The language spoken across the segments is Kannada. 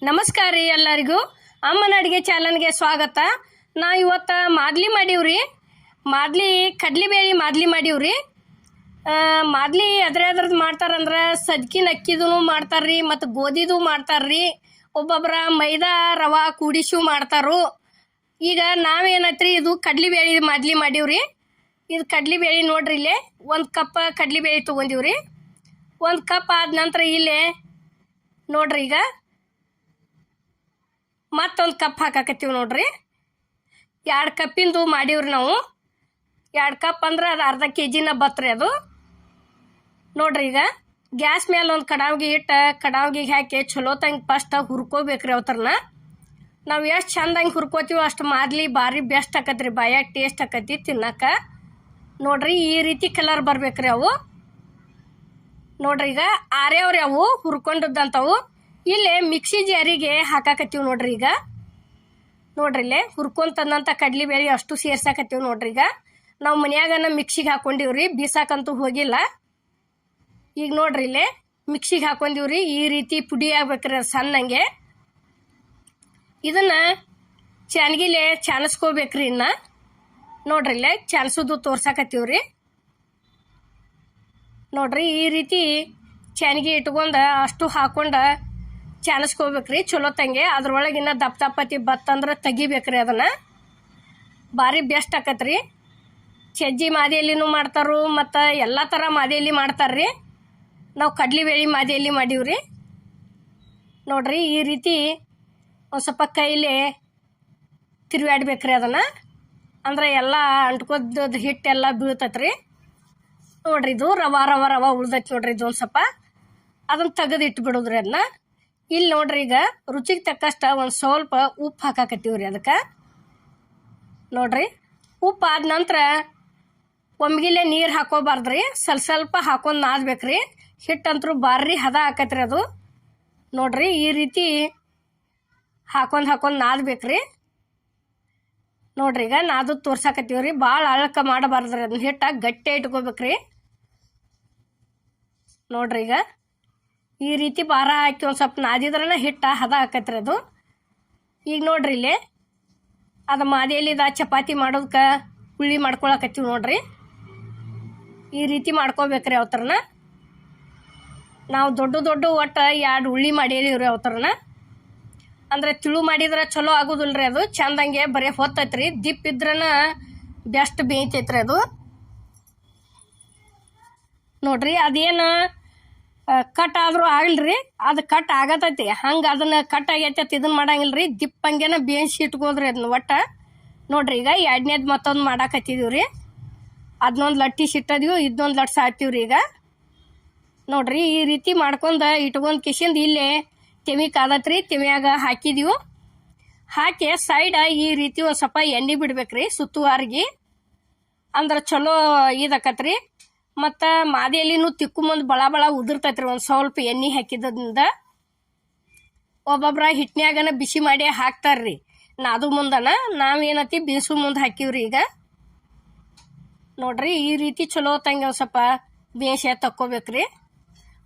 ನಮಸ್ಕಾರ ರೀ ಎಲ್ಲರಿಗೂ. ಅಮ್ಮನ ಅಡುಗೆ ಚಾನಲ್ಗೆ ಸ್ವಾಗತ. ನಾ ಇವತ್ತು ಮಾದ್ಲಿ ಮಾಡೀವ್ರಿ. ಕಡ್ಲಿಬೇಳೆ ಮಾದ್ಲಿ ಮಾಡೀವ್ರಿ. ಮಾದ್ಲಿ ಅದ್ರದ್ದು ಮಾಡ್ತಾರಂದ್ರೆ ಸಜ್ಕಿನ ಅಕ್ಕಿದೂ ಮಾಡ್ತಾರ್ರಿ, ಮತ್ತು ಗೋಧಿದು ಮಾಡ್ತಾರ್ರಿ. ಒಬ್ಬೊಬ್ಬರ ಮೈದಾ ರವಾ ಕೂಡಿಸು ಮಾಡ್ತಾರು. ಈಗ ನಾವೇನೈತ್ರಿ, ಇದು ಕಡ್ಲಿಬೇಳೆ ಮಾದ್ಲಿ ಮಾಡೀವ್ರಿ. ಇದು ಕಡ್ಲಿಬೇಳೆ ನೋಡ್ರಿ, ಇಲ್ಲೇ 1 ಕಪ್ ಕಡ್ಲಿಬೇಳೆ ತೊಗೊಂಡಿವ್ರಿ. 1 ಕಪ್ ಆದ ನಂತರ ಇಲ್ಲೇ ನೋಡ್ರಿ, ಈಗ ಮತ್ತೊಂದು ಕಪ್ ಹಾಕಾಕತ್ತೀವಿ ನೋಡ್ರಿ. 2 ಕಪ್ಪಿಂದು ಮಾಡೀವ್ರಿ ನಾವು. 2 ಕಪ್ ಅಂದ್ರೆ ಅದು ಅರ್ಧ ಕೆಜಿನ ಬತ್ರಿ ಅದು ನೋಡ್ರಿ. ಈಗ ಗ್ಯಾಸ್ ಮೇಲೆ ಒಂದು ಕಡಾವಿಗೆ ಇಟ್ಟು ಕಡಾವಿಗೆ ಹಾಕಿ ಚಲೋ ತಂಗೆ ಫಸ್ಟ್ ಹುರ್ಕೋಬೇಕ್ರಿ. ಅವತ್ತರನ್ನ ನಾವು ಎಷ್ಟು ಚಂದಂಗೆ ಹುರ್ಕೋತೀವೋ ಅಷ್ಟು ಮಾದ್ಲಿ ಭಾರಿ ಬೆಸ್ಟ್ ಆಕತ್ರಿ, ಬಾಯಾಗ ಟೇಸ್ಟ್ ಆಕತಿ ತಿನ್ನಕ್ಕೆ. ನೋಡ್ರಿ, ಈ ರೀತಿ ಕಲರ್ ಬರ್ಬೇಕ್ರಿ ಅವು. ನೋಡ್ರಿ, ಈಗ ಆರ್ಯಾವ್ರಿ ಅವು ಹುರ್ಕೊಂಡದಂತವು. ಇಲ್ಲೇ ಮಿಕ್ಸಿ ಜಾರಿಗೆ ಹಾಕಾಕತ್ತೀವಿ ನೋಡ್ರಿ. ಈಗ ನೋಡ್ರಿ, ಇಲ್ಲೇ ಹುರ್ಕೊಂತಂದಂಥ ಕಡ್ಲಿಬೇಳೆ ಅಷ್ಟು ಸೇರ್ಸಾಕತ್ತೀವಿ ನೋಡ್ರಿ. ಈಗ ನಾವು ಮನ್ಯಾಗನ ಮಿಕ್ಸಿಗೆ ಹಾಕೊಂಡಿವ್ರಿ, ಬೀಸಾಕಂತೂ ಹೋಗಿಲ್ಲ. ಈಗ ನೋಡ್ರಿ, ಇಲ್ಲೇ ಮಿಕ್ಸಿಗೆ ಹಾಕೊಂಡಿವ್ರಿ. ಈ ರೀತಿ ಪುಡಿ ಆಗ್ಬೇಕ್ರಿ ಅದು ಸಣ್ಣಂಗೆ. ಇದನ್ನು ಚಾನ್ಗಿಲೆ ಚಾನಸ್ಕೋಬೇಕ್ರಿ. ಇನ್ನು ನೋಡ್ರಿ, ಇಲ್ಲೇ ಚಾನ್ಸೋದು ತೋರ್ಸಾಕತ್ತೀವ್ರಿ. ನೋಡ್ರಿ, ಈ ರೀತಿ ಚಾನ್ಗಿ ಇಟ್ಕೊಂಡು ಅಷ್ಟು ಹಾಕೊಂಡು ಚಾನಸ್ಕೋಬೇಕ್ರಿ ಚಲೋ ತಂಗೆ. ಅದ್ರೊಳಗಿನ್ನ ದಪ್ಪತಿ ಬತ್ತಂದ್ರೆ ತೆಗಿಬೇಕ್ರಿ. ಅದನ್ನು ಭಾರಿ ಬೆಸ್ಟ್ ಆಕತ್ರಿ. ಸಜ್ಜಿ ಮಾದೆಯಲ್ಲಿನೂ ಮಾಡ್ತಾರು, ಮತ್ತು ಎಲ್ಲ ಥರ ಮಾದೆಯಲ್ಲಿ ಮಾಡ್ತಾರ್ರಿ. ನಾವು ಕಡ್ಲಿಬೇಳೆ ಮಾದೆಯಲ್ಲಿ ಮಾಡೀವ್ರಿ. ನೋಡ್ರಿ, ಈ ರೀತಿ ಒಂದು ಸ್ವಲ್ಪ ಕೈಲಿ ತಿರುವಾಡ್ಬೇಕ್ರಿ ಅದನ್ನು, ಅಂದ್ರೆ ಎಲ್ಲ ಅಂಟ್ಕೋದ ಹಿಟ್ಟೆಲ್ಲ ಬೀಳ್ತತ್ರಿ. ನೋಡ್ರಿ, ಇದು ರವಾ ರವಾ ರವಾ ಉಳ್ದೈತಿ ನೋಡ್ರಿ. ಇದು ಒಂದು ಸ್ವಲ್ಪ ಅದನ್ನು ತೆಗೆದು ಇಟ್ಬಿಡೋದ್ರಿ ಅದನ್ನ. ಇಲ್ಲಿ ನೋಡ್ರಿ, ಈಗ ರುಚಿಗೆ ತಕ್ಕಷ್ಟ ಒಂದು ಸ್ವಲ್ಪ ಉಪ್ಪು ಹಾಕಾಕತ್ತೀವ್ರಿ ಅದಕ್ಕೆ. ನೋಡ್ರಿ, ಉಪ್ಪು ಆದ ನಂತರ ಒಮ್ಗಿಲೆ ನೀರು ಹಾಕೋಬಾರ್ದ್ರಿ, ಸ್ವಲ್ಪ ಹಾಕೊಂಡು ನಾದ್ಬೇಕ್ರಿ. ಹಿಟ್ಟಂತರೂ ಭಾರಿ ಹದ ಆಕತ್ರಿ ಅದು. ನೋಡ್ರಿ, ಈ ರೀತಿ ಹಾಕೊಂಡು ನಾದ್ಬೇಕ್ರಿ. ನೋಡ್ರಿ, ಈಗ ನಾದು ತೋರ್ಸಾಕತ್ತೀವ್ರಿ. ಭಾಳ ಅಳಕ ಮಾಡಬಾರ್ದ್ರಿ, ಅದನ್ನ ಹಿಟ್ಟ ಗಟ್ಟಿ ಇಟ್ಕೋಬೇಕ್ರಿ. ನೋಡ್ರಿ, ಈಗ ಈ ರೀತಿ ಭಾರ ಹಾಕಿ ಒಂದು ಸ್ವಲ್ಪ ನಾದಿದ್ರನ ಹಿಟ್ಟ ಹದ ಆಕತ್ರಿ ಅದು. ಈಗ ನೋಡ್ರಿ, ಇಲ್ಲಿ ಅದು ಮಾದೆಯಲ್ಲಿದ ಚಪಾತಿ ಮಾಡೋದಕ್ಕೆ ಹುಳಿ ಮಾಡ್ಕೊಳಕತ್ತೀವಿ ನೋಡ್ರಿ. ಈ ರೀತಿ ಮಾಡ್ಕೋಬೇಕ್ರಿ. ಅವತ್ತರನ ನಾವು ದೊಡ್ಡ ಒಟ್ಟು 2 ಉಳ್ಳಿ ಮಾಡೀವ್ರಿ. ಅವತ್ತರನ ಅಂದ್ರೆ ತಿಳು ಮಾಡಿದ್ರೆ ಚಲೋ ಆಗೋದಿಲ್ರಿ ಅದು, ಚಂದಂಗೆ ಬರೀ ಹೊತ್ತೈತ್ರಿ. ದಿಪ್ ಇದ್ರನ ಬೆಸ್ಟ್ ಬೇಯ್ತೈತ್ರಿ ಅದು. ನೋಡ್ರಿ, ಅದೇನು ಕಟ್ ಆದರೂ ಆಗಲ್ರಿ, ಅದು ಕಟ್ ಆಗತೈತಿ. ಹಂಗೆ ಅದನ್ನು ಕಟ್ ಆಗೈತಿ ಇದನ್ನು ಮಾಡಂಗಿಲ್ರಿ, ದಿಪ್ಪಂಗೆನ ಬೇಯಿಸಿ ಇಟ್ಕೋದ್ರಿ ಅದನ್ನ ಒಟ್ಟ. ನೋಡ್ರಿ, ಈಗ 2ನೇದು ಮತ್ತೊಂದು ಮಾಡಾಕತ್ತಿದೀವಿ ರೀ. ಅದನ್ನೊಂದು ಲಟ್ಟಿ ಸಿಟ್ಟದೀವಿ, ಇದನ್ನೊಂದು ಲಟ್ಸ ಹಾಕ್ತೀವ್ರಿ. ಈಗ ನೋಡ್ರಿ, ಈ ರೀತಿ ಮಾಡ್ಕೊಂಡು ಇಟ್ಕೊಂಡು ಕಿಶಿಂದ ಇಲ್ಲೇ ತೆವಿ ಕಾದತ್ರಿ, ತೆವಿಯಾಗ ಹಾಕಿದೀವಿ. ಹಾಕಿ ಸೈಡ ಈ ರೀತಿ ಒಂದು ಸ್ವಲ್ಪ ಎಣ್ಣೆ ಬಿಡ್ಬೇಕ್ರಿ ಸುತ್ತುವಾರಿಗೆ, ಅಂದ್ರೆ ಚಲೋ ಇದಾಕತ್ರಿ. ಮತ್ತು ಮಾದೆಯಲ್ಲಿನೂ ತಿಕ್ಕು ಬಳ ಉದುರ್ತೈತ್ರಿ ಒಂದು ಸ್ವಲ್ಪ ಎಣ್ಣೆ ಹಾಕಿದ್ರಿಂದ. ಒಬ್ಬೊಬ್ರ ಹಿಟ್ನ್ಯಾಗನ ಬಿಸಿ ಮಾಡಿ ಹಾಕ್ತಾರ್ರಿ, ನಾದು ಮುಂದನ ನಾವೇನತಿ ಬೇಸು ಮುಂದೆ ಹಾಕಿವ್ರಿ. ಈಗ ನೋಡ್ರಿ, ಈ ರೀತಿ ಚಲೋ ತಂಗೆ ಒಂದು ಸ್ವಲ್ಪ ಬೇಯಿಸಿ ತಕ್ಕೋಬೇಕ್ರಿ,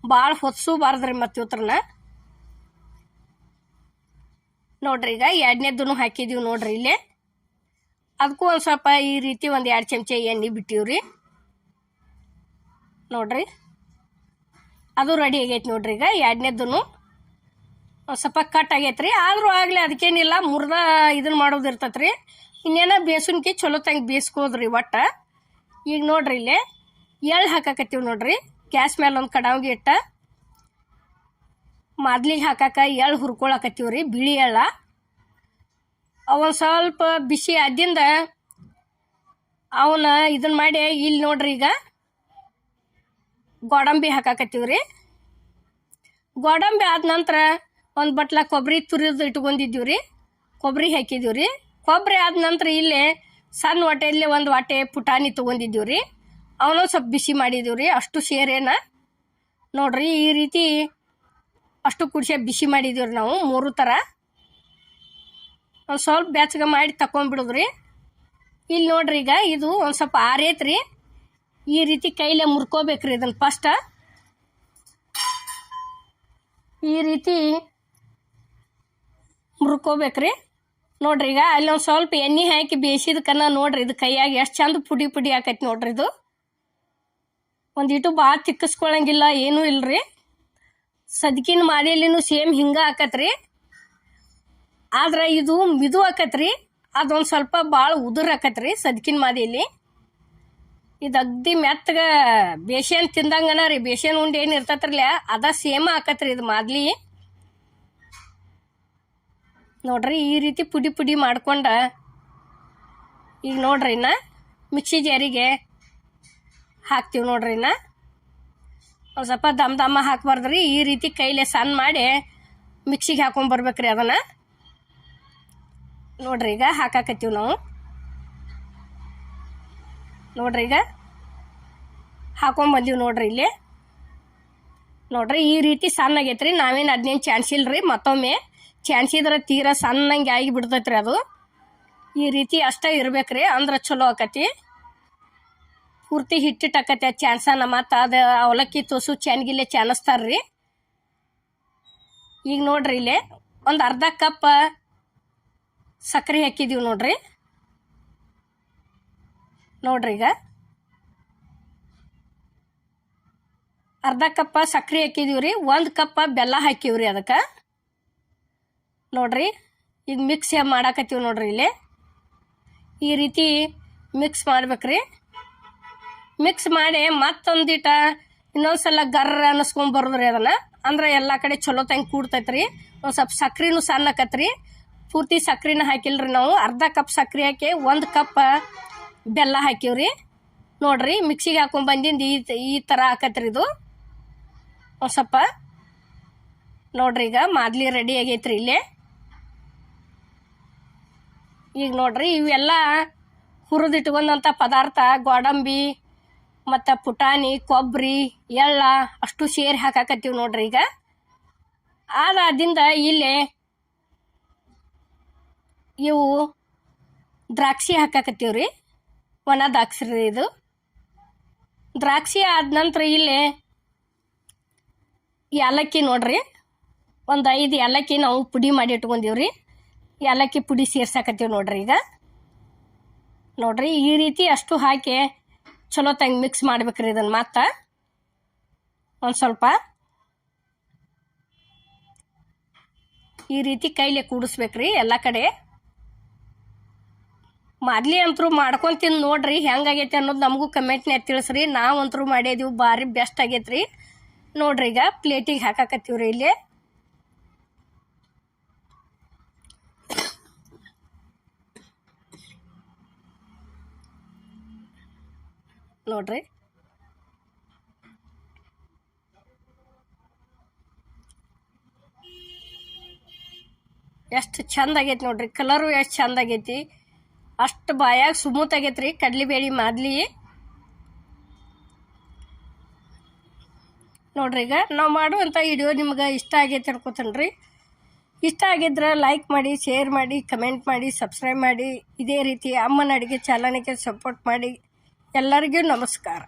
ಭಾಳ ಹೊತ್ಸೂಬಾರ್ದ್ರಿ. ಮತ್ತು ಇವತ್ರನ ನೋಡ್ರಿ, ಈಗ 2ನೇದೂ ಹಾಕಿದೀವಿ ನೋಡ್ರಿ. ಇಲ್ಲೇ ಅದಕ್ಕೂ ಒಂದು ಸ್ವಲ್ಪ ಈ ರೀತಿ ಒಂದು 2 ಚಮಚ ಎಣ್ಣೆ ಬಿಟ್ಟಿವ್ರಿ. ನೋಡ್ರಿ, ಅದು ರೆಡಿ ಆಗೈತಿ ನೋಡ್ರಿ. ಈಗ 2ನೇದೂ ಒಂದು ಸ್ವಲ್ಪ ಕಟ್ ಆಗೈತ್ರಿ, ಆದರೂ ಆಗಲಿ ಅದಕ್ಕೇನಿಲ್ಲ, ಮುರ್ದ ಇದನ್ನು ಮಾಡೋದು ಇರ್ತೈತ್ರಿ. ಇನ್ನೇನ ಬೇಸುನ್ಕಿ ಚಲೋ ತಂಗೆ ಬೇಯಿಸ್ಕೋದ್ರಿ ಒಟ್ಟ. ಈಗ ನೋಡ್ರಿ, ಇಲ್ಲೇ ಎಳ್ಳು ಹಾಕಾಕತ್ತೀವಿ ನೋಡ್ರಿ. ಗ್ಯಾಸ್ ಮೇಲೆ ಒಂದು ಕಡಾವಿಗೆ ಇಟ್ಟ ಮಾದ್ಲಿಗೆ ಹಾಕಾಕ ಎಳ್ಳು ಹುರ್ಕೊಳಕತ್ತೀವ್ರಿ, ಬಿಳಿ ಎಳ್ಳ. ಅವನು ಸ್ವಲ್ಪ ಬಿಸಿ ಆದಿಂದ ಅವನ್ನ ಇದನ್ನು ಮಾಡಿ ಇಲ್ಲಿ ನೋಡ್ರಿ, ಈಗ ಗೋಡಂಬಿ ಹಾಕಾಕತ್ತೀವ್ರಿ. ಗೋಡಂಬಿ ಆದ ನಂತರ ಒಂದು ಬಟ್ಲ ಕೊಬ್ಬರಿ ತುರಿದು ಇಟ್ಕೊಂಡಿದ್ದೀವ್ರಿ, ಕೊಬ್ಬರಿ ಹಾಕಿದ್ದೀವ್ರಿ. ಕೊಬ್ಬರಿ ಆದ ನಂತರ ಇಲ್ಲೇ ಸಣ್ಣ ವಾಟೆಯಲ್ಲಿ 1 ವಾಟೆ ಪುಟಾಣಿ ತೊಗೊಂಡಿದ್ದೀವ್ರಿ, ಅವನು ಸ್ವಲ್ಪ ಬಿಸಿ ಮಾಡಿದ್ದೀವ್ರಿ. ಅಷ್ಟು ಸೇರೇನ ನೋಡ್ರಿ, ಈ ರೀತಿ ಅಷ್ಟು ಕುಡಿಸಿ ಬಿಸಿ ಮಾಡಿದ್ದೀವ್ರಿ ನಾವು 3 ಥರ. ಒಂದು ಸ್ವಲ್ಪ ಬೆಚ್ಚಗೆ ಮಾಡಿ ತಗೊಂಡ್ಬಿಡೋದ್ರಿ. ಇಲ್ಲಿ ನೋಡ್ರಿ, ಈಗ ಇದು ಒಂದು ಸ್ವಲ್ಪ ಆರೈತ್ರಿ. ಈ ರೀತಿ ಕೈಲೇ ಮುರ್ಕೋಬೇಕ್ರಿ ಇದನ್ನು ಫಸ್ಟ್. ಈ ರೀತಿ ಹುರ್ಕೋಬೇಕ್ರಿ. ನೋಡ್ರಿ ಈಗ ಅಲ್ಲೊಂದು ಸ್ವಲ್ಪ ಎಣ್ಣೆ ಹಾಕಿ ಬೇಯಿಸಿದಕ್ಕನ್ನ ನೋಡ್ರಿ ಇದು ಕೈಯಾಗ ಎಷ್ಟು ಚಂದ ಪುಡಿ ಪುಡಿ ಆಕೈತಿ ನೋಡ್ರಿ. ಇದು ಒಂದಿಟ್ಟು ಭಾಳ ತಿಕ್ಕಿಸ್ಕೊಳಂಗಿಲ್ಲ, ಏನೂ ಇಲ್ರಿ. ಸದ್ಕಿನ ಮಾದೇಲಿನೂ ಸೇಮ್ ಹಿಂಗೆ ಆಕತ್ರಿ. ಆದ್ರೆ ಇದು ಮಿದು ಆಕತ್ರಿ, ಅದೊಂದು ಸ್ವಲ್ಪ ಭಾಳ ಉದುರು ಆಕತ್ರಿ ಸದ್ಕಿನ ಮಾದೇಲಿ. ಇದು ಅಗ್ದಿ ಮೆತ್ತಗ ಬೇಸನ್ ತಿಂದಂಗನ ರೀ, ಬೇಸನ್ ಉಂಡು ಏನು ಇರ್ತತ್ರಲ್ಲ ಅದ ಸೇಮ ಆಕತ್ರಿ ಇದು ಮಾದ್ಲಿ. ನೋಡ್ರಿ ಈ ರೀತಿ ಪುಡಿ ಪುಡಿ ಮಾಡ್ಕೊಂಡ ಈಗ ನೋಡ್ರಿ ಇನ್ನ ಮಿಕ್ಸಿ ಜಾರಿಗೆ ಹಾಕ್ತೀವಿ ನೋಡ್ರಿ. ಇನ್ನ ಒಂದು ಸ್ವಲ್ಪ ದಮ್ ದಮ್ಮ ಹಾಕ್ಬಾರ್ದ್ರಿ, ಈ ರೀತಿ ಕೈಲೇ ಸಣ್ಣ ಮಾಡಿ ಮಿಕ್ಸಿಗೆ ಹಾಕೊಂಡ್ಬರ್ಬೇಕ್ರಿ ಅದನ್ನು. ನೋಡ್ರಿ ಈಗ ಹಾಕಾಕತ್ತೀವಿ ನಾವು. ನೋಡ್ರಿ ಈಗ ಹಾಕೊಂಡ್ಬಂದೀವಿ ನೋಡ್ರಿ ಇಲ್ಲಿ. ನೋಡ್ರಿ ಈ ರೀತಿ ಸಣ್ಣ ಆಗೈತ್ರಿ. ನಾವೇನು ಅದನ್ನೇನು ಚಾನ್ಸಿಲ್ರಿ, ಮತ್ತೊಮ್ಮೆ ಚಾನ್ಸಿದ್ರೆ ತೀರಾ ಸಣ್ಣಂಗೆ ಆಗಿ ಬಿಡ್ತೈತ್ರಿ ಅದು. ಈ ರೀತಿ ಅಷ್ಟೇ ಇರ್ಬೇಕ್ರಿ, ಅಂದ್ರೆ ಚಲೋ ಆಕತಿ. ಪೂರ್ತಿ ಹಿಟ್ಟಿಟ್ಟು ಆಕತಿ ಅದು ಚಾನ್ಸನ. ಮತ್ತು ಅದು ಅವಲಕ್ಕಿ ತೋಸು ಚಾನ್ಗಿಲ್ಲೇ ಚಾನಿಸ್ತಾರ್ರಿ. ಈಗ ನೋಡ್ರಿ ಇಲ್ಲಿ ಒಂದು ಅರ್ಧ ಕಪ್ ಸಕ್ಕರೆ ಹಾಕಿದೀವಿ ನೋಡ್ರಿ. ನೋಡ್ರಿ ಈಗ ಅರ್ಧ ಕಪ್ಪ ಸಕ್ಕರೆ ಹಾಕಿದೀವಿ ರೀ. 1 ಕಪ್ ಬೆಲ್ಲ ಹಾಕಿವ್ರಿ ಅದಕ್ಕೆ. ನೋಡ್ರಿ ಈಗ ಮಿಕ್ಸ್ ಮಾಡಾಕತ್ತೀವಿ ನೋಡ್ರಿ ಇಲ್ಲಿ. ಈ ರೀತಿ ಮಿಕ್ಸ್ ಮಾಡ್ಬೇಕ್ರಿ. ಮಿಕ್ಸ್ ಮಾಡಿ ಮತ್ತೊಂದಿಟ ಇನ್ನೊಂದ್ಸಲ ಗರ್ರ ಅನ್ನಿಸ್ಕೊಂಬರ್ದ್ರಿ ಅದನ್ನು. ಅಂದ್ರೆ ಎಲ್ಲ ಕಡೆ ಚಲೋ ತಂಗೆ ಕೂಡ್ತೈತ್ರಿ. ಒಂದು ಸ್ವಲ್ಪ ಸಕ್ರೆನೂ ಸಣ್ಣ ಆಕತ್ರಿ. ಪೂರ್ತಿ ಸಕ್ರೆನ ಹಾಕಿಲ್ರಿ ನಾವು. ಅರ್ಧ ಕಪ್ ಸಕ್ರೆ ಹಾಕಿ 1 ಕಪ್ ಬೆಲ್ಲ ಹಾಕಿವ್ರಿ. ನೋಡ್ರಿ ಮಿಕ್ಸಿಗೆ ಹಾಕೊಂಡ್ಬಂದಿಂದ ಈ ಥರ ಆಕತ್ರಿ ಇದು ಒಂದು ಸ್ವಲ್ಪ. ನೋಡ್ರಿ ಈಗ ಮಾದ್ಲಿ ರೆಡಿ ಆಗೈತ್ರಿ ಇಲ್ಲಿ. ಈಗ ನೋಡ್ರಿ ಇವೆಲ್ಲ ಹುರಿದಿಟ್ಕೊಂಡಂಥ ಪದಾರ್ಥ ಗೋಡಂಬಿ ಮತ್ತು ಪುಟಾಣಿ, ಕೊಬ್ಬರಿ, ಎಳ್ಳ ಅಷ್ಟು ಸೇರಿ ಹಾಕಾಕತ್ತೀವಿ ನೋಡ್ರಿ ಈಗ. ಅದಾದಿಂದ ಇಲ್ಲಿ ಇವು ದ್ರಾಕ್ಷಿ ಹಾಕಾಕತ್ತೀವಿ ರೀ. ಒಣ ದ್ರಾಕ್ಷಿ ರೀ ಇದು. ದ್ರಾಕ್ಷಿ ಆದ ನಂತರ ಇಲ್ಲಿ ಏಲಕ್ಕಿ ನೋಡ್ರಿ, ಒಂದು 5 ಏಲಕ್ಕಿ ನಾವು ಪುಡಿ ಮಾಡಿ ಇಟ್ಕೊಂಡೀವ್ರಿ. ಏಲಕ್ಕಿ ಪುಡಿ ಸೇರ್ಸಾಕತ್ತೀವಿ ನೋಡ್ರಿ ಈಗ. ನೋಡ್ರಿ ಈ ರೀತಿ ಅಷ್ಟು ಹಾಕಿ ಚಲೋ ತಂಗೆ ಮಿಕ್ಸ್ ಮಾಡ್ಬೇಕ್ರಿ ಇದನ್ನು. ಮತ್ತು ಒಂದು ಸ್ವಲ್ಪ ಈ ರೀತಿ ಕೈಲೇ ಕೂಡಿಸ್ಬೇಕ್ರಿ ಎಲ್ಲ ಕಡೆ. ಮಾದ್ಲಿ ಅಂತರೂ ಮಾಡ್ಕೊಂಡು ತಿಂದು ನೋಡ್ರಿ ಹೆಂಗಾಗೈತಿ ಅನ್ನೋದು ನಮಗೂ ಕಮೆಂಟ್ನ್ಯಾಗ ತಿಳಿಸ್ರಿ. ನಾವಂತರೂ ಮಾಡಿದೀವಿ, ಭಾರಿ ಬೆಸ್ಟ್ ಆಗೈತ್ರಿ. ನೋಡ್ರಿ ಈಗ ಪ್ಲೇಟಿಗೆ ಹಾಕಾಕತ್ತೀವ್ರಿ ಇಲ್ಲಿ. ನೋಡ್ರಿ ಎಷ್ಟು ಚಂದ ಆಗೈತಿ ನೋಡ್ರಿ. ಕಲರು ಎಷ್ಟು ಚಂದ ಆಗೈತಿ, ಅಷ್ಟು ಬಾಯಾಗ ಸ್ಮೂತ್ ಆಗೈತ್ರಿ ಕಡ್ಲಿಬೇಳೆ ಮಾದ್ಲಿ. ನೋಡ್ರಿ ಈಗ ನಾವು ಮಾಡುವಂಥ ವಿಡಿಯೋ ನಿಮ್ಗೆ ಇಷ್ಟ ಆಗೈತೆ ಅನ್ಕೋತೇನೆ. ಇಷ್ಟ ಆಗಿದ್ರೆ ಲೈಕ್ ಮಾಡಿ, ಶೇರ್ ಮಾಡಿ, ಕಮೆಂಟ್ ಮಾಡಿ, ಸಬ್ಸ್ಕ್ರೈಬ್ ಮಾಡಿ. ಇದೇ ರೀತಿ ಅಮ್ಮನ ಅಡುಗೆ ಚಾನಲ್ಗೆ ಸಪೋರ್ಟ್ ಮಾಡಿ. ಎಲ್ಲರಿಗೂ ನಮಸ್ಕಾರ.